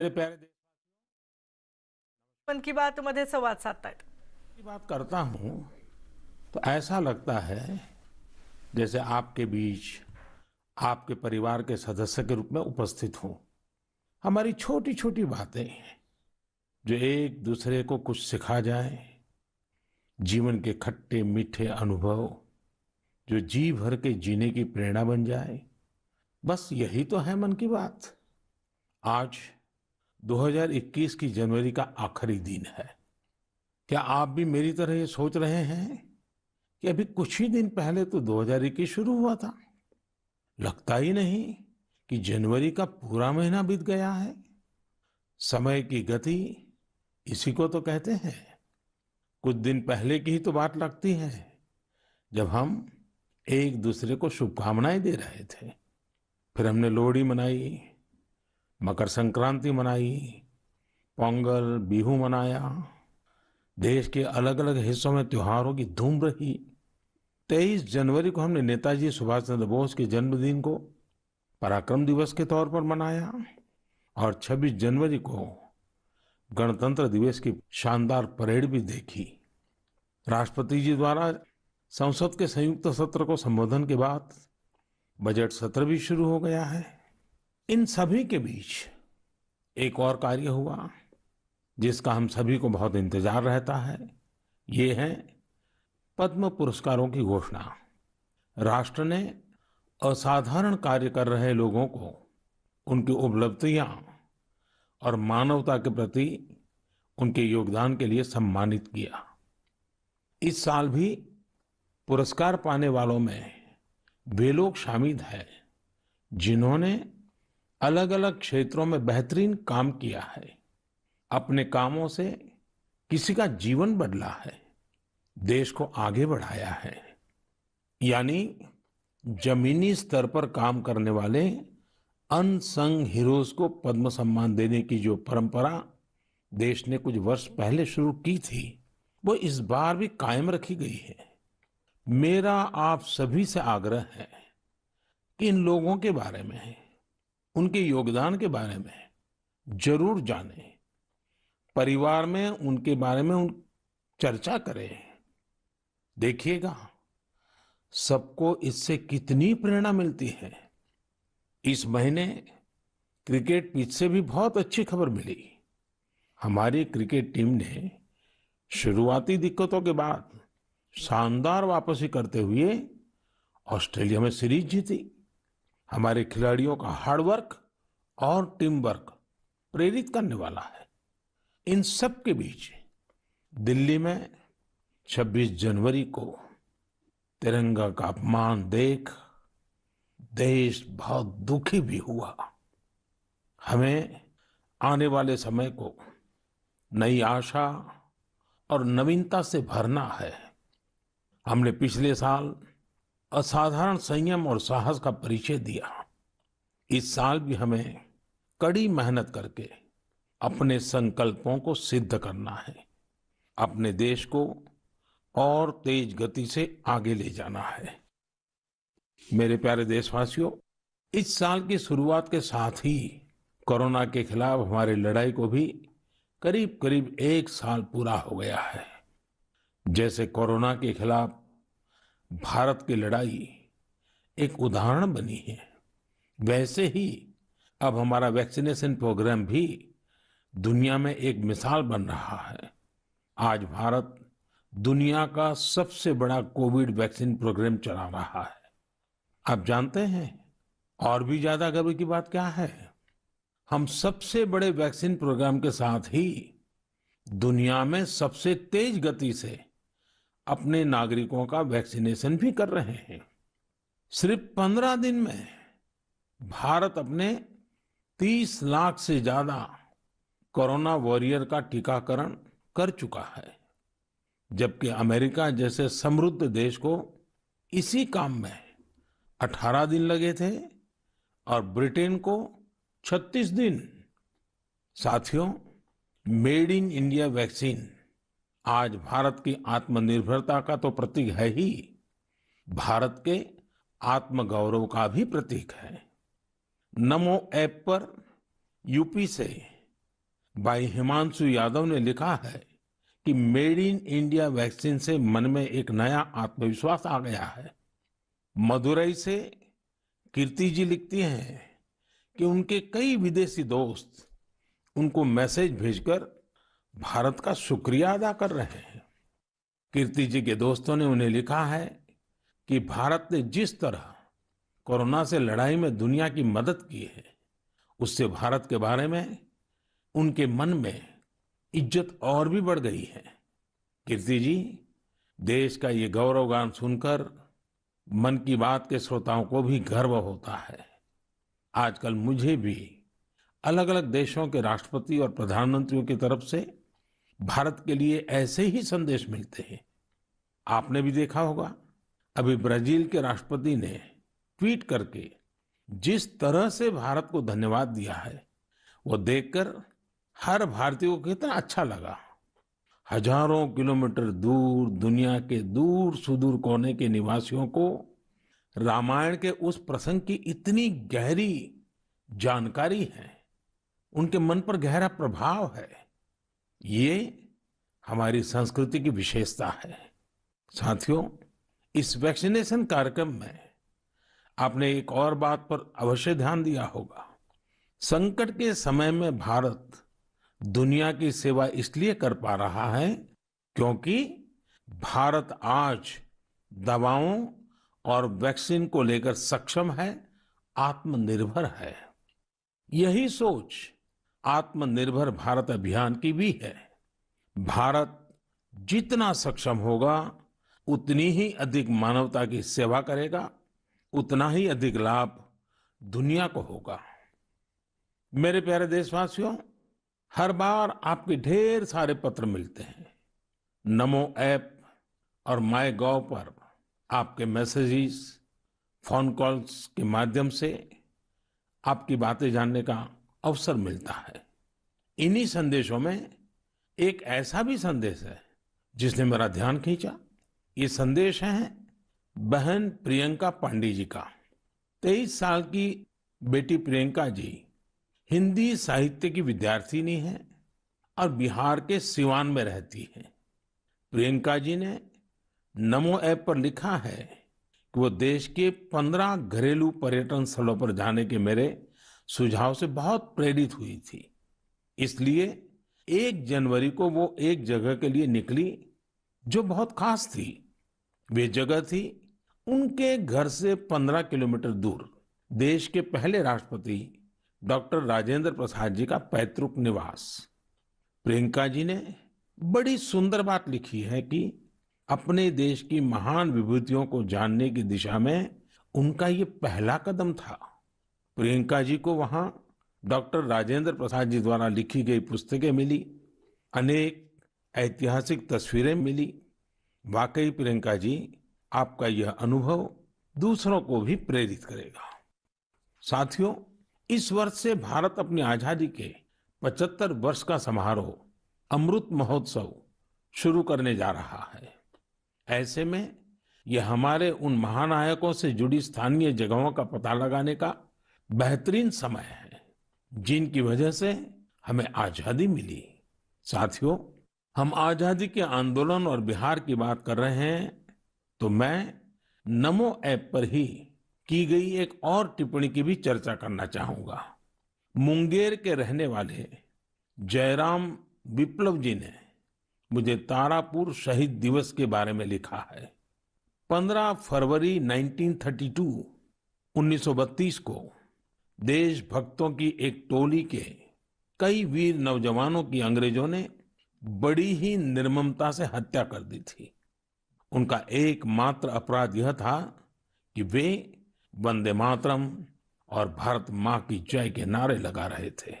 मेरे प्यारे देश मन की बात मध्ये संवाद साधतायत. की बात करता हूँ तो ऐसा लगता है जैसे आपके बीच आपके परिवार के सदस्य के रूप में उपस्थित हूँ। हमारी छोटी छोटी बातें जो एक दूसरे को कुछ सिखा जाए, जीवन के खट्टे मीठे अनुभव जो जी भर के जीने की प्रेरणा बन जाए, बस यही तो है मन की बात। आज 2021 की जनवरी का आखिरी दिन है। क्या आप भी मेरी तरह ये सोच रहे हैं कि अभी कुछ ही दिन पहले तो 2021 शुरू हुआ था? लगता ही नहीं कि जनवरी का पूरा महीना बीत गया है। समय की गति इसी को तो कहते हैं। कुछ दिन पहले की ही तो बात लगती है जब हम एक दूसरे को शुभकामनाएं दे रहे थे। फिर हमने लोहड़ी मनाई, मकर संक्रांति मनाई, पोंगल, बिहू मनाया। देश के अलग अलग हिस्सों में त्योहारों की धूम रही। 23 जनवरी को हमने नेताजी सुभाष चंद्र बोस के जन्मदिन को पराक्रम दिवस के तौर पर मनाया और 26 जनवरी को गणतंत्र दिवस की शानदार परेड भी देखी। राष्ट्रपति जी द्वारा संसद के संयुक्त सत्र को संबोधन के बाद बजट सत्र भी शुरू हो गया है। इन सभी के बीच एक और कार्य हुआ जिसका हम सभी को बहुत इंतजार रहता है। ये है पद्म पुरस्कारों की घोषणा। राष्ट्र ने असाधारण कार्य कर रहे लोगों को उनकी उपलब्धियां और मानवता के प्रति उनके योगदान के लिए सम्मानित किया। इस साल भी पुरस्कार पाने वालों में वे लोग शामिल हैं जिन्होंने अलग अलग क्षेत्रों में बेहतरीन काम किया है। अपने कामों से किसी का जीवन बदला है, देश को आगे बढ़ाया है। यानी जमीनी स्तर पर काम करने वाले अनसंग हीरोज को पद्म सम्मान देने की जो परंपरा देश ने कुछ वर्ष पहले शुरू की थी, वो इस बार भी कायम रखी गई है। मेरा आप सभी से आग्रह है कि इन लोगों के बारे में, उनके योगदान के बारे में जरूर जानें। परिवार में उनके बारे में चर्चा करें। देखिएगा सबको इससे कितनी प्रेरणा मिलती है। इस महीने क्रिकेट पिच से भी बहुत अच्छी खबर मिली। हमारी क्रिकेट टीम ने शुरुआती दिक्कतों के बाद शानदार वापसी करते हुए ऑस्ट्रेलिया में सीरीज जीती। हमारे खिलाड़ियों का हार्डवर्क और टीम वर्क प्रेरित करने वाला है। इन सब के बीच दिल्ली में 26 जनवरी को तिरंगा का अपमान देख देश बहुत दुखी भी हुआ। हमें आने वाले समय को नई आशा और नवीनता से भरना है। हमने पिछले साल असाधारण संयम और साहस का परिचय दिया। इस साल भी हमें कड़ी मेहनत करके अपने संकल्पों को सिद्ध करना है। अपने देश को और तेज गति से आगे ले जाना है। मेरे प्यारे देशवासियों, इस साल की शुरुआत के साथ ही कोरोना के खिलाफ हमारी लड़ाई को भी करीब करीब एक साल पूरा हो गया है। जैसे कोरोना के खिलाफ भारत की लड़ाई एक उदाहरण बनी है, वैसे ही अब हमारा वैक्सीनेशन प्रोग्राम भी दुनिया में एक मिसाल बन रहा है। आज भारत दुनिया का सबसे बड़ा कोविड वैक्सीन प्रोग्राम चला रहा है। आप जानते हैं और भी ज्यादा गर्व की बात क्या है? हम सबसे बड़े वैक्सीन प्रोग्राम के साथ ही दुनिया में सबसे तेज गति से अपने नागरिकों का वैक्सीनेशन भी कर रहे हैं। सिर्फ 15 दिन में भारत अपने 30 लाख से ज्यादा कोरोना वॉरियर का टीकाकरण कर चुका है, जबकि अमेरिका जैसे समृद्ध देश को इसी काम में 18 दिन लगे थे और ब्रिटेन को 36 दिन। साथियों, मेड इन इंडिया वैक्सीन आज भारत की आत्मनिर्भरता का तो प्रतीक है ही, भारत के आत्मगौरव का भी प्रतीक है। नमो ऐप पर यूपी से भाई हिमांशु यादव ने लिखा है कि मेड इन इंडिया वैक्सीन से मन में एक नया आत्मविश्वास आ गया है। मदुरई से कीर्ति जी लिखती हैं कि उनके कई विदेशी दोस्त उनको मैसेज भेजकर भारत का शुक्रिया अदा कर रहे हैं। कीर्ति जी के दोस्तों ने उन्हें लिखा है कि भारत ने जिस तरह कोरोना से लड़ाई में दुनिया की मदद की है, उससे भारत के बारे में उनके मन में इज्जत और भी बढ़ गई है। कीर्ति जी, देश का ये गौरवगान सुनकर मन की बात के श्रोताओं को भी गर्व होता है। आजकल मुझे भी अलग अलग देशों के राष्ट्रपति और प्रधानमंत्रियों की तरफ से भारत के लिए ऐसे ही संदेश मिलते हैं। आपने भी देखा होगा, अभी ब्राजील के राष्ट्रपति ने ट्वीट करके जिस तरह से भारत को धन्यवाद दिया है, वो देखकर हर भारतीय को कितना अच्छा लगा। हजारों किलोमीटर दूर दुनिया के दूर सुदूर कोने के निवासियों को रामायण के उस प्रसंग की इतनी गहरी जानकारी है, उनके मन पर गहरा प्रभाव है। ये हमारी संस्कृति की विशेषता है। साथियों, इस वैक्सीनेशन कार्यक्रम में आपने एक और बात पर अवश्य ध्यान दिया होगा। संकट के समय में भारत दुनिया की सेवा इसलिए कर पा रहा है क्योंकि भारत आज दवाओं और वैक्सीन को लेकर सक्षम है, आत्मनिर्भर है। यही सोच आत्मनिर्भर भारत अभियान की भी है। भारत जितना सक्षम होगा, उतनी ही अधिक मानवता की सेवा करेगा, उतना ही अधिक लाभ दुनिया को होगा। मेरे प्यारे देशवासियों, हर बार आपके ढेर सारे पत्र मिलते हैं। नमो ऐप और माय गॉव पर आपके मैसेजेस, फोन कॉल्स के माध्यम से आपकी बातें जानने का अवसर मिलता है। इन्हीं संदेशों में एक ऐसा भी संदेश है जिसने मेरा ध्यान खींचा। ये संदेश है बहन प्रियंका पांडे जी का। 23 साल की बेटी प्रियंका जी हिंदी साहित्य की विद्यार्थिनी है और बिहार के सिवान में रहती है। प्रियंका जी ने नमो ऐप पर लिखा है कि वो देश के 15 घरेलू पर्यटन स्थलों पर जाने के मेरे सुझाव से बहुत प्रेरित हुई थी। इसलिए 1 जनवरी को वो एक जगह के लिए निकली जो बहुत खास थी। वे जगह थी उनके घर से 15 किलोमीटर दूर देश के पहले राष्ट्रपति डॉक्टर राजेंद्र प्रसाद जी का पैतृक निवास। प्रियंका जी ने बड़ी सुंदर बात लिखी है कि अपने देश की महान विभूतियों को जानने की दिशा में उनका ये पहला कदम था। प्रियंका जी को वहां डॉक्टर राजेंद्र प्रसाद जी द्वारा लिखी गई पुस्तकें मिली, अनेक ऐतिहासिक तस्वीरें मिली। वाकई प्रियंका जी, आपका यह अनुभव दूसरों को भी प्रेरित करेगा। साथियों, इस वर्ष से भारत अपनी आजादी के 75 वर्ष का समारोह अमृत महोत्सव शुरू करने जा रहा है। ऐसे में यह हमारे उन महानायकों से जुड़ी स्थानीय जगहों का पता लगाने का बेहतरीन समय है जिनकी वजह से हमें आजादी मिली। साथियों, हम आजादी के आंदोलन और बिहार की बात कर रहे हैं तो मैं नमो ऐप पर ही की गई एक और टिप्पणी की भी चर्चा करना चाहूंगा। मुंगेर के रहने वाले जयराम विप्लव जी ने मुझे तारापुर शहीद दिवस के बारे में लिखा है। 15 फरवरी 1932 को देशभक्तों की एक टोली के कई वीर नौजवानों की अंग्रेजों ने बड़ी ही निर्ममता से हत्या कर दी थी। उनका एकमात्र अपराध यह था कि वे वंदे मातरम और भारत माँ की जय के नारे लगा रहे थे।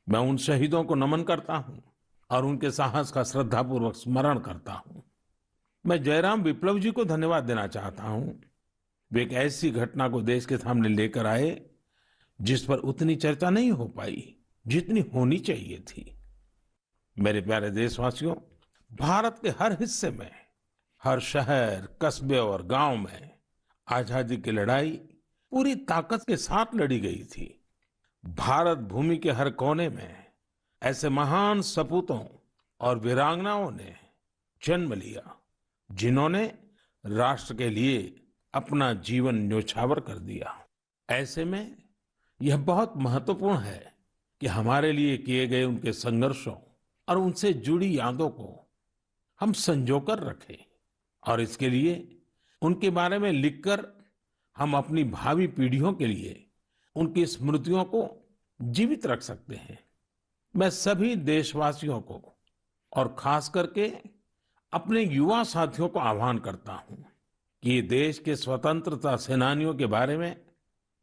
मैं उन शहीदों को नमन करता हूँ और उनके साहस का श्रद्धापूर्वक स्मरण करता हूँ। मैं जयराम विप्लव जी को धन्यवाद देना चाहता हूँ। वे एक ऐसी घटना को देश के सामने लेकर आए जिस पर उतनी चर्चा नहीं हो पाई जितनी होनी चाहिए थी। मेरे प्यारे देशवासियों, भारत के हर हिस्से में, हर शहर, कस्बे और गांव में आजादी की लड़ाई पूरी ताकत के साथ लड़ी गई थी। भारत भूमि के हर कोने में ऐसे महान सपूतों और वीरांगनाओं ने जन्म लिया जिन्होंने राष्ट्र के लिए अपना जीवन न्योछावर कर दिया। ऐसे में यह बहुत महत्वपूर्ण है कि हमारे लिए किए गए उनके संघर्षों और उनसे जुड़ी यादों को हम संजो कर रखें और इसके लिए उनके बारे में लिखकर हम अपनी भावी पीढ़ियों के लिए उनकी स्मृतियों को जीवित रख सकते हैं। मैं सभी देशवासियों को और खास करके अपने युवा साथियों को आह्वान करता हूं कि ये देश के स्वतंत्रता सेनानियों के बारे में,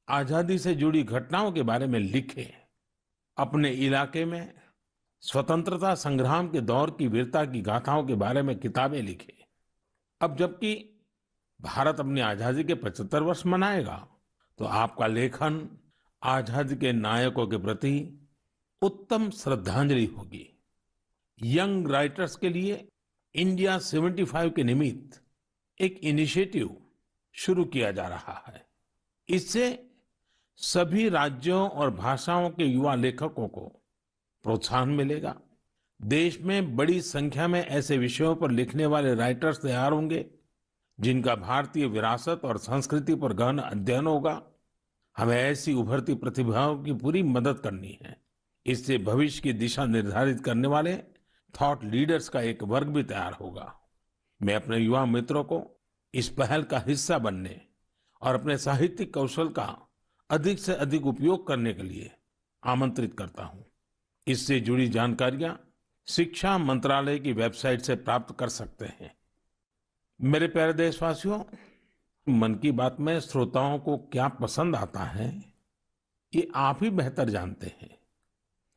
आजादी से जुड़ी घटनाओं के बारे में लिखें। अपने इलाके में स्वतंत्रता संग्राम के दौर की वीरता की गाथाओं के बारे में किताबें लिखें। अब जबकि भारत अपनी आजादी के 75 वर्ष मनाएगा, तो आपका लेखन आजादी के नायकों के प्रति उत्तम श्रद्धांजलि होगी। यंग राइटर्स के लिए इंडिया 75 के निमित्त एक इनिशिएटिव शुरू किया जा रहा है। इससे सभी राज्यों और भाषाओं के युवा लेखकों को प्रोत्साहन मिलेगा। देश में बड़ी संख्या में ऐसे विषयों पर लिखने वाले राइटर्स तैयार होंगे जिनका भारतीय विरासत और संस्कृति पर गहन अध्ययन होगा। हमें ऐसी उभरती प्रतिभाओं की पूरी मदद करनी है। इससे भविष्य की दिशा निर्धारित करने वाले थॉट लीडर्स का एक वर्ग भी तैयार होगा। मैं अपने युवा मित्रों को इस पहल का हिस्सा बनने और अपने साहित्यिक कौशल का अधिक से अधिक उपयोग करने के लिए आमंत्रित करता हूं। इससे जुड़ी जानकारियां शिक्षा मंत्रालय की वेबसाइट से प्राप्त कर सकते हैं। मेरे प्यारे देशवासियों, मन की बात में श्रोताओं को क्या पसंद आता है, ये आप ही बेहतर जानते हैं।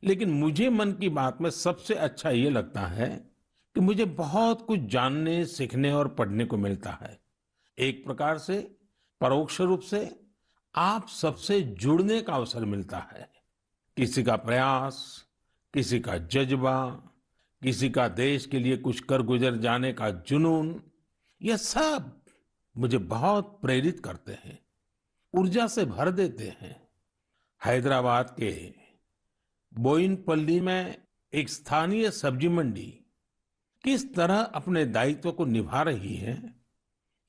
लेकिन मुझे मन की बात में सबसे अच्छा ये लगता है कि मुझे बहुत कुछ जानने, सीखने और पढ़ने को मिलता है। एक प्रकार से परोक्ष रूप से आप सबसे जुड़ने का अवसर मिलता है। किसी का प्रयास, किसी का जज्बा, किसी का देश के लिए कुछ कर गुजर जाने का जुनून, यह सब मुझे बहुत प्रेरित करते हैं, ऊर्जा से भर देते हैं। हैदराबाद के बोयिनपल्ली में एक स्थानीय सब्जी मंडी किस तरह अपने दायित्व को निभा रही है,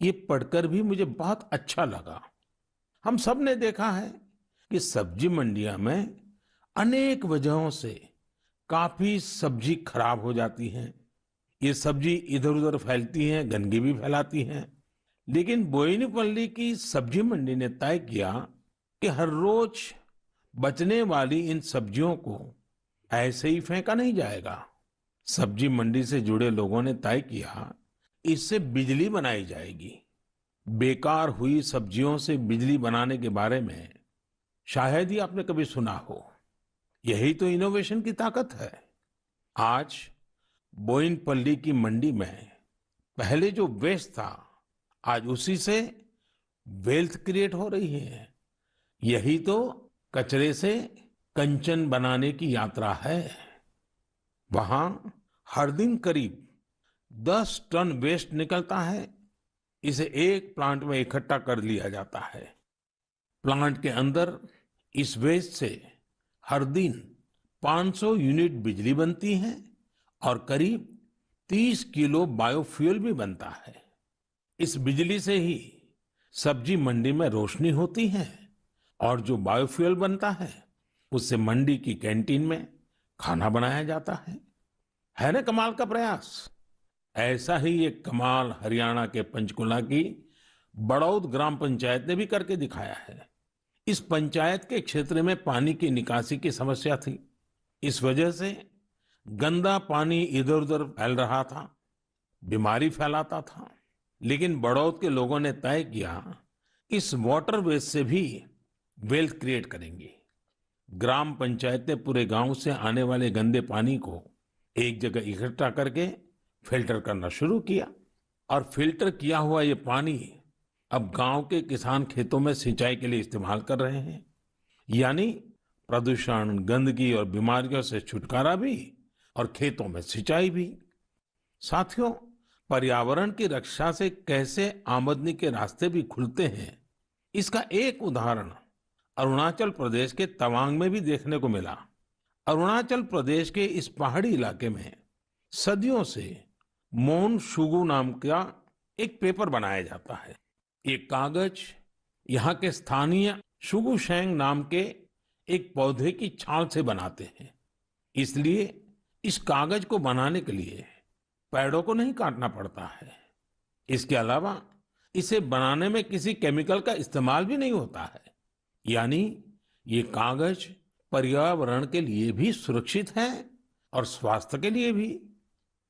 ये पढ़कर भी मुझे बहुत अच्छा लगा। हम सब ने देखा है कि सब्जी मंडियां में अनेक वजहों से काफी सब्जी खराब हो जाती है। ये सब्जी इधर उधर फैलती है, गंदगी भी फैलाती है। लेकिन बोयिनपल्ली की सब्जी मंडी ने तय किया कि हर रोज बचने वाली इन सब्जियों को ऐसे ही फेंका नहीं जाएगा। सब्जी मंडी से जुड़े लोगों ने तय किया इससे बिजली बनाई जाएगी। बेकार हुई सब्जियों से बिजली बनाने के बारे में शायद ही आपने कभी सुना हो। यही तो इनोवेशन की ताकत है। आज बोयिनपल्ली की मंडी में पहले जो वेस्ट था, आज उसी से वेल्थ क्रिएट हो रही है। यही तो कचरे से कंचन बनाने की यात्रा है। वहां हर दिन करीब 10 टन वेस्ट निकलता है। इसे एक प्लांट में इकट्ठा कर लिया जाता है। प्लांट के अंदर इस वेस्ट से हर दिन 500 यूनिट बिजली बनती है और करीब 30 किलो बायोफ्यूल भी बनता है। इस बिजली से ही सब्जी मंडी में रोशनी होती है और जो बायोफ्यूल बनता है उससे मंडी की कैंटीन में खाना बनाया जाता है ना कमाल का प्रयास। ऐसा ही एक कमाल हरियाणा के पंचकुला की बड़ौद ग्राम पंचायत ने भी करके दिखाया है। इस पंचायत के क्षेत्र में पानी की निकासी की समस्या थी। इस वजह से गंदा पानी इधर उधर फैल रहा था, बीमारी फैलाता था। लेकिन बड़ौद के लोगों ने तय किया इस वाटर वेस्ट से भी वेल्थ क्रिएट करेंगे। ग्राम पंचायत ने पूरे गांव से आने वाले गंदे पानी को एक जगह इकट्ठा करके फिल्टर करना शुरू किया और फिल्टर किया हुआ ये पानी अब गांव के किसान खेतों में सिंचाई के लिए इस्तेमाल कर रहे हैं। यानी प्रदूषण, गंदगी और बीमारियों से छुटकारा भी और खेतों में सिंचाई भी। साथियों, पर्यावरण की रक्षा से कैसे आमदनी के रास्ते भी खुलते हैं, इसका एक उदाहरण अरुणाचल प्रदेश के तवांग में भी देखने को मिला। अरुणाचल प्रदेश के इस पहाड़ी इलाके में सदियों से मोन शुगु नाम का एक पेपर बनाया जाता है। ये कागज यहाँ के स्थानीय शुगु शेंग नाम के एक पौधे की छाल से बनाते हैं। इसलिए इस कागज को बनाने के लिए पेड़ों को नहीं काटना पड़ता है। इसके अलावा इसे बनाने में किसी केमिकल का इस्तेमाल भी नहीं होता है। यानी ये कागज पर्यावरण के लिए भी सुरक्षित है और स्वास्थ्य के लिए भी।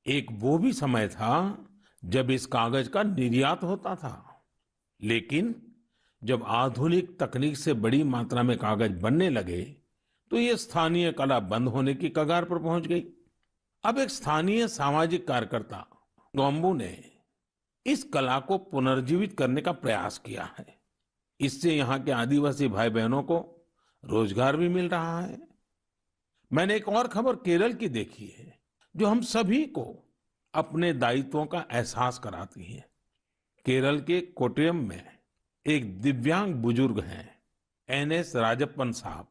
एक वो भी समय था जब इस कागज का निर्यात होता था, लेकिन जब आधुनिक तकनीक से बड़ी मात्रा में कागज बनने लगे तो ये स्थानीय कला बंद होने की कगार पर पहुंच गई। अब एक स्थानीय सामाजिक कार्यकर्ता गोम्बू ने इस कला को पुनर्जीवित करने का प्रयास किया है। इससे यहाँ के आदिवासी भाई बहनों को रोजगार भी मिल रहा है। मैंने एक और खबर केरल की देखी है जो हम सभी को अपने दायित्वों का एहसास कराती है। केरल के कोट्टयम में एक दिव्यांग बुजुर्ग हैं, एनएस राजप्पन साहब।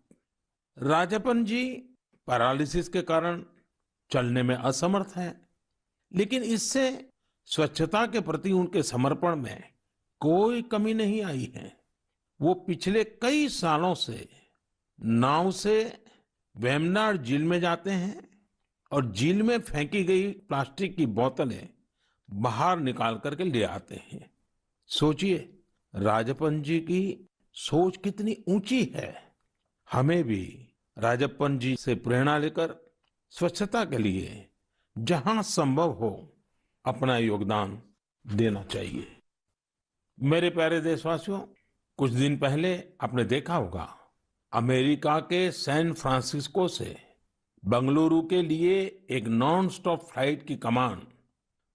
राजप्पन जी पैरालिसिस के कारण चलने में असमर्थ हैं, लेकिन इससे स्वच्छता के प्रति उनके समर्पण में कोई कमी नहीं आई है। वो पिछले कई सालों से नाव से वेम्बनाड झील में जाते हैं और झील में फेंकी गई प्लास्टिक की बोतलें बाहर निकाल करके ले आते हैं। सोचिए, राजप्पन जी की सोच कितनी ऊंची है। हमें भी राजप्पन जी से प्रेरणा लेकर स्वच्छता के लिए जहां संभव हो अपना योगदान देना चाहिए। मेरे प्यारे देशवासियों, कुछ दिन पहले आपने देखा होगा, अमेरिका के सैन फ्रांसिस्को से बंगलुरु के लिए एक नॉन स्टॉप फ्लाइट की कमान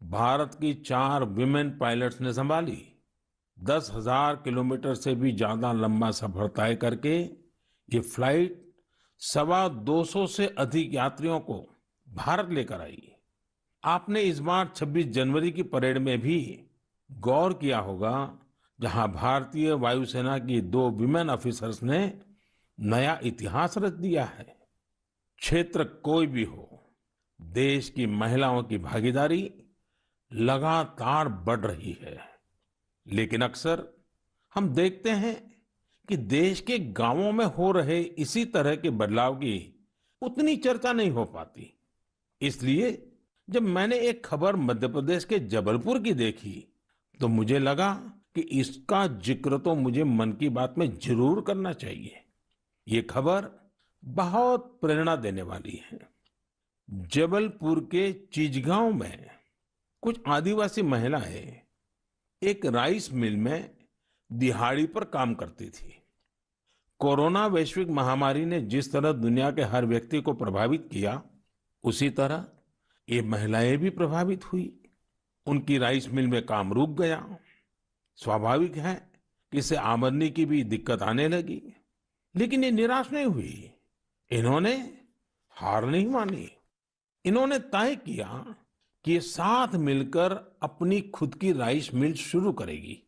भारत की 4 विमेन पायलट्स ने संभाली। 10,000 किलोमीटर से भी ज्यादा लंबा सफर तय करके ये फ्लाइट 225 से अधिक यात्रियों को भारत लेकर आई। आपने इस बार 26 जनवरी की परेड में भी गौर किया होगा, जहां भारतीय वायुसेना की 2 विमेन ऑफिसर्स ने नया इतिहास रच दिया है। क्षेत्र कोई भी हो, देश की महिलाओं की भागीदारी लगातार बढ़ रही है। लेकिन अक्सर हम देखते हैं कि देश के गांवों में हो रहे इसी तरह के बदलाव की उतनी चर्चा नहीं हो पाती। इसलिए जब मैंने एक खबर मध्य प्रदेश के जबलपुर की देखी तो मुझे लगा कि इसका जिक्र तो मुझे मन की बात में जरूर करना चाहिए। ये खबर बहुत प्रेरणा देने वाली है। जबलपुर के चिचगांव में कुछ आदिवासी महिलाएं एक राइस मिल में दिहाड़ी पर काम करती थी। कोरोना वैश्विक महामारी ने जिस तरह दुनिया के हर व्यक्ति को प्रभावित किया, उसी तरह ये महिलाएं भी प्रभावित हुई। उनकी राइस मिल में काम रुक गया। स्वाभाविक है कि इससे आमदनी की भी दिक्कत आने लगी, लेकिन ये निराश नहीं हुई। इन्होंने हार नहीं मानी। इन्होंने तय किया कि ये साथ मिलकर अपनी खुद की राइस मिल शुरू करेगी।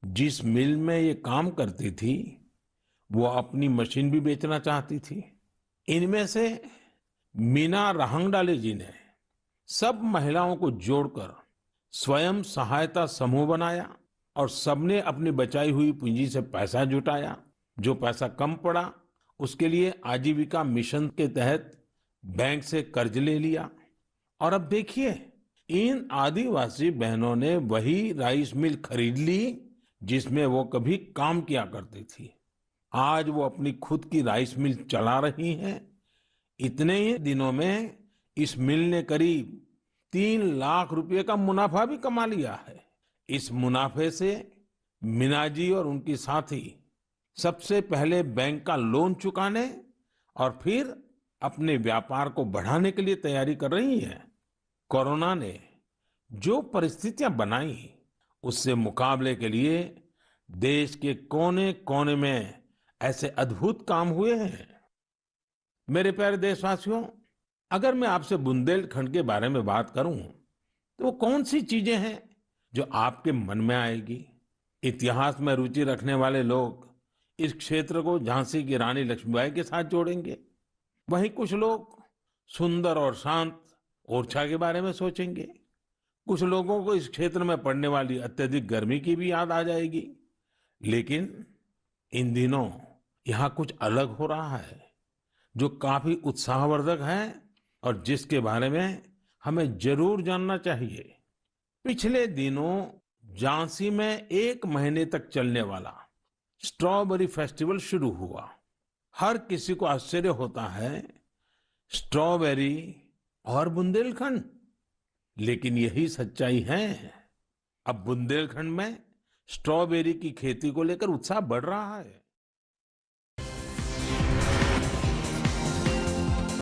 जिस मिल में ये काम करती थी, वो अपनी मशीन भी बेचना चाहती थी। इनमें से मीना रहंगडाले जी ने सब महिलाओं को जोड़कर स्वयं सहायता समूह बनाया और सबने अपनी बचाई हुई पूंजी से पैसा जुटाया। जो पैसा कम पड़ा, उसके लिए आजीविका मिशन के तहत बैंक से कर्ज ले लिया। और अब देखिए, इन आदिवासी बहनों ने वही राइस मिल खरीद ली जिसमें वो कभी काम किया करती थी। आज वो अपनी खुद की राइस मिल चला रही हैं। इतने ही दिनों में इस मिल ने करीब 3 लाख रुपए का मुनाफा भी कमा लिया है। इस मुनाफे से मीना जी और उनकी साथी सबसे पहले बैंक का लोन चुकाने और फिर अपने व्यापार को बढ़ाने के लिए तैयारी कर रही हैं। कोरोना ने जो परिस्थितियां बनाई, उससे मुकाबले के लिए देश के कोने कोने में ऐसे अद्भुत काम हुए हैं। मेरे प्यारे देशवासियों, अगर मैं आपसे बुंदेलखंड के बारे में बात करूं तो वो कौन सी चीजें हैं जो आपके मन में आएगी? इतिहास में रुचि रखने वाले लोग इस क्षेत्र को झांसी की रानी लक्ष्मीबाई के साथ जोड़ेंगे। वहीं कुछ लोग सुंदर और शांत ओरछा के बारे में सोचेंगे। कुछ लोगों को इस क्षेत्र में पड़ने वाली अत्यधिक गर्मी की भी याद आ जाएगी। लेकिन इन दिनों यहाँ कुछ अलग हो रहा है जो काफी उत्साहवर्धक है और जिसके बारे में हमें जरूर जानना चाहिए। पिछले दिनों झांसी में 1 महीने तक चलने वाला स्ट्रॉबेरी फेस्टिवल शुरू हुआ। हर किसी को आश्चर्य होता है, स्ट्रॉबेरी और बुंदेलखंड, लेकिन यही सच्चाई है। अब बुंदेलखंड में स्ट्रॉबेरी की खेती को लेकर उत्साह बढ़ रहा है।